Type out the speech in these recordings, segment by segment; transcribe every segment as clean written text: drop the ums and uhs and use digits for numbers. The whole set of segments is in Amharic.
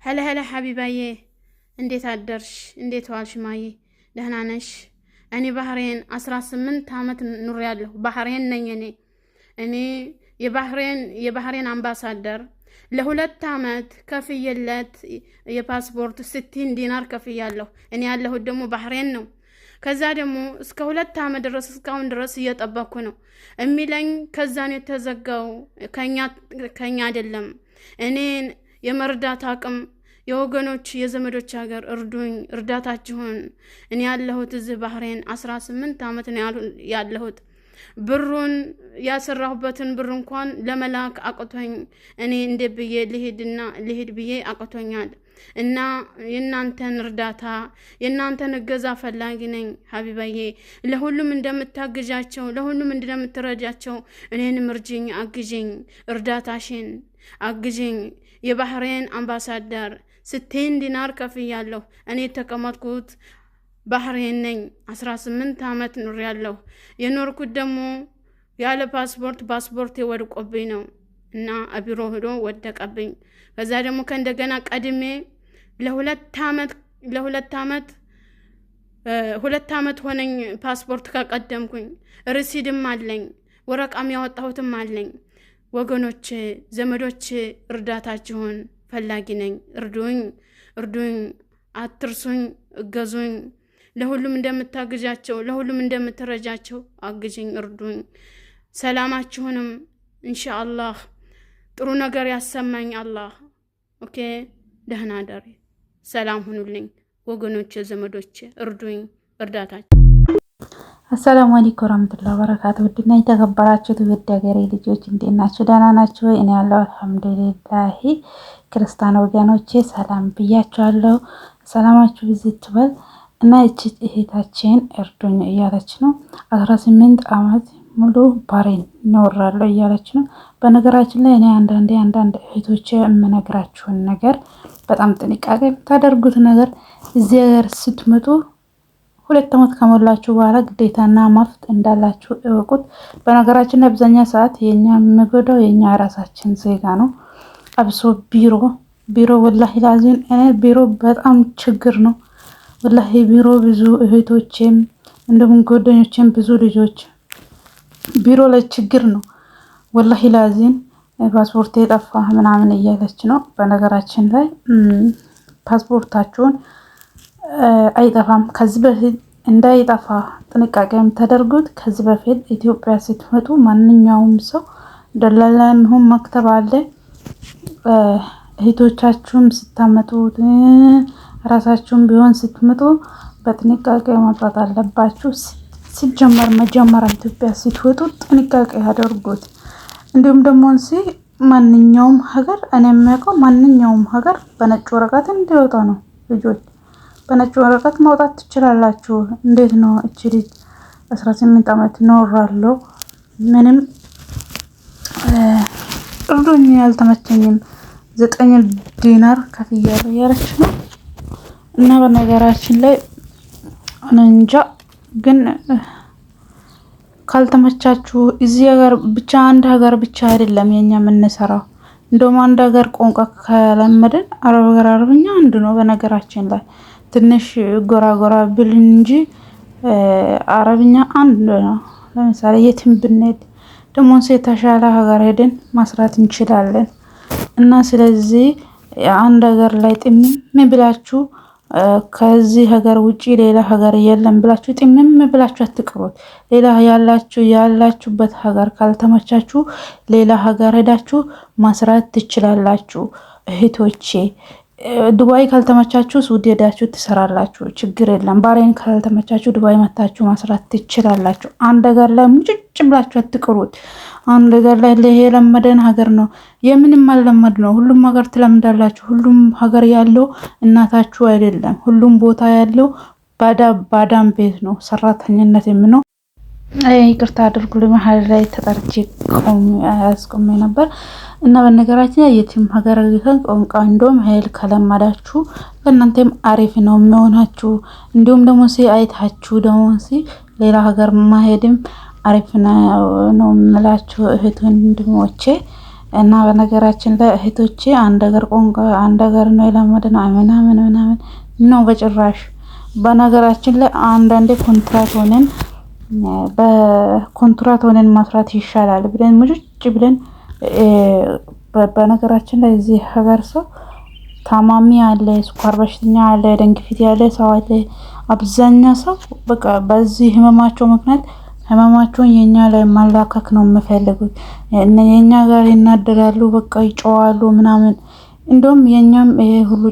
هلا هلا حبيباي እንዴት አደርሽ እንዴት ዋልሽ ማዬ ደህና ነሽ እኔ ባህሬን 18 አመት ኑር ያለሁ ባህሬን ነኝ እኔ የባህሬን አምባሳደር ለሁለት አመት ከፍየለት የፓስፖርት 60 ዲናር ከፍያለሁ እኔ ያለሁት ደግሞ ባህሬን ነው ከዛ ደግሞ እስከ 2 አመት ድረስ እስካሁን ድረስ እየጠበቅኩ ነው እሚለኝ ከዛን የተዘጋው ከኛ አይደለም እኔ የመርዳት አቅም የወገኖች የዘመዶች ሀገር እርዱኝ እርዳታችሁን እኔ ያለሁት እዚህ ባህሬን 18 አመት ነው ያለሁት ብሩን ያሰራሁበትን ብር እንኳን ለመላክ አቅቶኝ እኔ እንደብዬ ልሄድ ብዬ አቅቶኛል እና የናንተን እርዳታ የናንተን እገዛ ፈላጊ ነኝ ሀቢባዬ ለሁሉም እንደምታግዣቸው ለሁሉም እንደምትረጃቸው እኔንም እርጂኝ አግዢኝ እርዳታሽን አግዢኝ የባህሬን አምባሳደር 60 ዲናር ከፍያለሁ እኔ ተቀመጥኩት ባህሬን ነኝ 18 አመት ኑር ያለሁ የኖርኩት ደግሞ ያለ ፓስፖርት ወድቆብኝ ነው እና አቢሮ ሄዶ ወደቀብኝ ከዛ ደግሞ ከእንደገና ቀድሜ ለሁለት አመት ሆነኝ ፓስፖርት ከቀደምኩኝ ርሲድም አለኝ ወረቃም ያወጣሁትም አለኝ ወገኖች ዘመዶች እርዳታችሁን ፈላጊ ነኝ እርዱኝ አትርሱኝ እገዙኝ ለሁሉም እንደምታግዣቸው ለሁሉም እንደምትረጃቸው አግዥኝ እርዱኝ ሰላማችሁንም ኢንሻአላህ ጥሩ ነገር ያሰማኝ አላህ ኦኬ ደህና ደሪ ሰላም ሁኑልኝ ወገኖች ዘመዶች እርዱኝ እርዳታችሁ አሰላሙ አለይኩም ወራህመቱላሂ ወበረካቱሁ ውድና የተከበራችሁ ውድ ሀገሬ ልጆች እንዴት ናችሁ ደህና ናችሁ እኔ ያለው አልহামዱሊላህ ክርስቲያን ወገኖቼ ሰላም ብያችኋለሁ ሰላማችሁ ይብዛ እና እቺ እህታችን እርዱኝ እያለች ነው 18 አመት ሙሉ ባህሬን ኖራለሁ እያለች ነው በነገራችን ላይ እኔ አንዳንድ እህቶቼ የምነግራችሁን ነገር በጣም ጥንቃቄ ታደርጉት ነገር እዚህ ሀገር ስትመጡ 2 አመት ከሞላችሁ በኋላ ግዴታና መፍት እንዳላችሁ እወቁት በነገራችን አብዛኛው ሰዓት የኛ መጎዳው የኛ ራሳችን ዜጋ ነው አብሶ ቢሮ ወላሂ ላዚም እኔ ቢሮ በጣም ችግር ነው ወላሂ ቢሮ ብዙ እህቶቼም እንደም ጎደኞቼም ብዙ ልጆች ቢሮ ላይ ችግር ነው ወላሂ ላዚም ፓስፖርት የጠፋ ምናምን እያለች ነው በነገራችን ላይ ፓስፖርታችሁን አይጠፋም ከዚህ በፊት እንዳይጠፋ ጥንቃቄም ተደርጉት ከዚህ በፊት ኢትዮጵያ ስትመጡ ማንኛውም ሰው ደላላም መክተብ አለ እህቶቻችሁም ስታመጡት ራሳችሁም ቢሆን ስትመጡ በጥንቃቄ ማጥራት አለባችሁ መጀመሪያ ኢትዮጵያ ስትወጡ ጥንቃቄ አድርጉት እንዲሁም ደግሞ ማንኛውም ሀገር እኔ የማውቀው ማንኛውም ሀገር በነጭ ወረቀት እንዲወጣ ነው ልጆች በነጭ ወረቀት ማውጣት ትችላላችሁ እንዴት ነው እቺ ልጅ 18 አመት ኖራለሁ ምንም እርዱኝ ያልተመቸኝም 9 ዲናር ከፍያለሁ ያለች ነው እና በነገራችን ላይ እንጃ ግን ካልተመቻችሁ እዚህ ሀገር ብቻ አንድ ሀገር ብቻ አይደለም የኛ የምንሰራው እንደውም አንድ ሀገር ቋንቋ ከለመድን አረብኛ አንድ ነው በነገራችን ላይ ትንሽ ጎራ ብል እንጂ አረብኛ አንድ ነው ለምሳሌ የትም ብንሄድ ደግሞ ተሻለ ሀገር ሄደን መስራት እንችላለን እና ስለዚህ አንድ ሀገር ላይ ጥምም ብላችሁ ከዚህ ሀገር ውጪ ሌላ ሀገር የለም ብላችሁ ጥምም ብላችሁ አትቀሩት ሌላ ያላችሁበት ሀገር ካልተመቻችሁ ሌላ ሀገር ሄዳችሁ መስራት ትችላላችሁ እህቶቼ ዱባይ ካልተመቻችሁ ሱዲ ሄዳችሁ ትሰራላችሁ ችግር የለም ባህሬን ካልተመቻችሁ ዱባይ መታችሁ መስራት ትችላላችሁ አንድ ሀገር ላይ ሙጭጭ ብላችሁ አትቀሩት አንድ ሀገር ላይ ለመደን ሀገር ነው የምንም አልለመድ ነው ሁሉም ሀገር ትለምዳላችሁ ሁሉም ሀገር ያለው እናታችሁ አይደለም ሁሉም ቦታ ያለው ባዳም ቤት ነው ሰራተኝነት ነው ይቅርታ አድርጉልኝ መሀል ላይ ተጠርቼ አስቆሜ ነበር እና በነገራችን የትም ሀገር ቋንቋ እንደውም ኃይል ከለማዳችሁ ለእናንተም አሪፍ ነው የሚሆናችሁ እንዲሁም ደግሞ አይታችሁ ደግሞ ሌላ ሀገር ማሄድም አሪፍ ነው የምላችሁ እህት ወንድሞቼ እና በነገራችን ላይ እህቶቼ አንድ ሀገር ቋንቋ አንድ ሀገር ነው የለመድነው ምናምን ነው በጭራሽ። በነገራችን ላይ አንዳንዴ በኮንትራት ሆነን መስራት ይሻላል ብለን ሙጭጭ ብለን በነገራችን ላይ እዚህ ሀገር ሰው ታማሚ አለ፣ ስኳር በሽተኛ አለ፣ ደም ግፊት ያለ ሰው አለ። አብዛኛው ሰው በቃ በዚህ ህመማቸው ምክንያት ህመማቸውን የኛ ላይ ማላከክ ነው የምፈልጉት። የኛ ጋር ይናደራሉ፣ በቃ ይጨዋሉ ምናምን። እንደውም የኛም ይሄ ሁሉ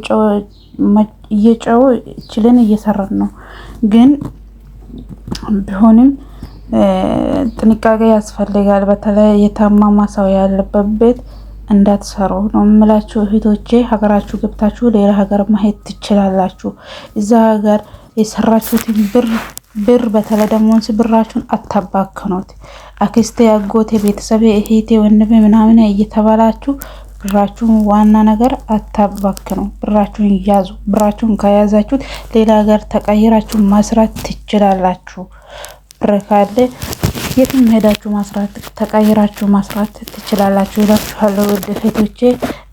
እየጨው ችለን እየሰራን ነው። ግን ቢሆንም ጥንቃቄ ያስፈልጋል። በተለይ የታማማ ሰው ያለበት ቤት እንዳትሰሩ ነው የምላችሁ እህቶቼ። ሀገራችሁ ገብታችሁ ሌላ ሀገር ማሄድ ትችላላችሁ። እዛ ሀገር የሰራችሁትን ብር በተለይ ደግሞ ብራችሁን አታባክኑት። አክስቴ፣ አጎቴ፣ ቤተሰቤ፣ እህቴ፣ ወንድሜ ምናምን እየተባላችሁ ብራችሁን ዋና ነገር አታባክኑ። ብራችሁን ያዙ። ብራችሁን ከያዛችሁት ሌላ ሀገር ተቀይራችሁ መስራት ትችላላችሁ። ብር ካለ የትም ሄዳችሁ መስራት ተቀይራችሁ መስራት ትችላላችሁ እላችኋለሁ። ውድ እህቶቼ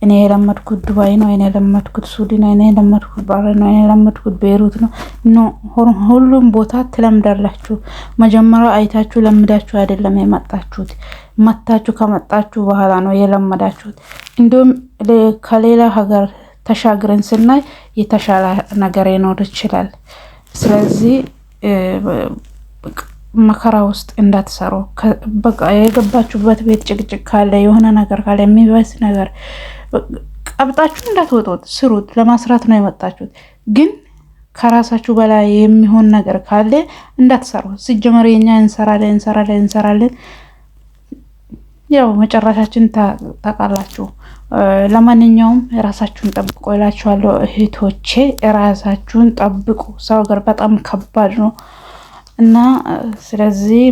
እኔ የለመድኩት ዱባይ ነው፣ እኔ የለመድኩት ሱዲ ነው፣ እኔ የለመድኩት ባህሬን ነው፣ እኔ የለመድኩት ቤይሩት ነው። ሁሉም ቦታ ትለምዳላችሁ። መጀመሪያ አይታችሁ ለምዳችሁ አይደለም የመጣችሁት። መታችሁ ከመጣችሁ በኋላ ነው የለመዳችሁት። እንዲሁም ከሌላ ሀገር ተሻግረን ስናይ የተሻለ ነገር ይኖር ይችላል። ስለዚህ መከራ ውስጥ እንዳትሰሩ። በቃ የገባችሁበት ቤት ጭቅጭቅ ካለ የሆነ ነገር ካለ የሚበስ ነገር ቀብጣችሁ እንዳትወጡት፣ ስሩት። ለማስራት ነው የመጣችሁት። ግን ከራሳችሁ በላይ የሚሆን ነገር ካለ እንዳትሰሩ። ሲጀመር የኛ እንሰራለን ያው መጨረሻችን ታውቃላችሁ። ለማንኛውም ራሳችሁን ጠብቁ እላችኋለሁ እህቶቼ። ራሳችሁን ጠብቁ። ሰው ሀገር በጣም ከባድ ነው እና ስለዚህ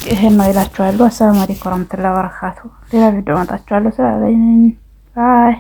ይሄን ነው እላችኋለሁ። አሰላሙ አለይኩም ወራህመቱላሂ ወበረካቱ። ሌላ ቪዲዮ መጣችኋለሁ። ባይ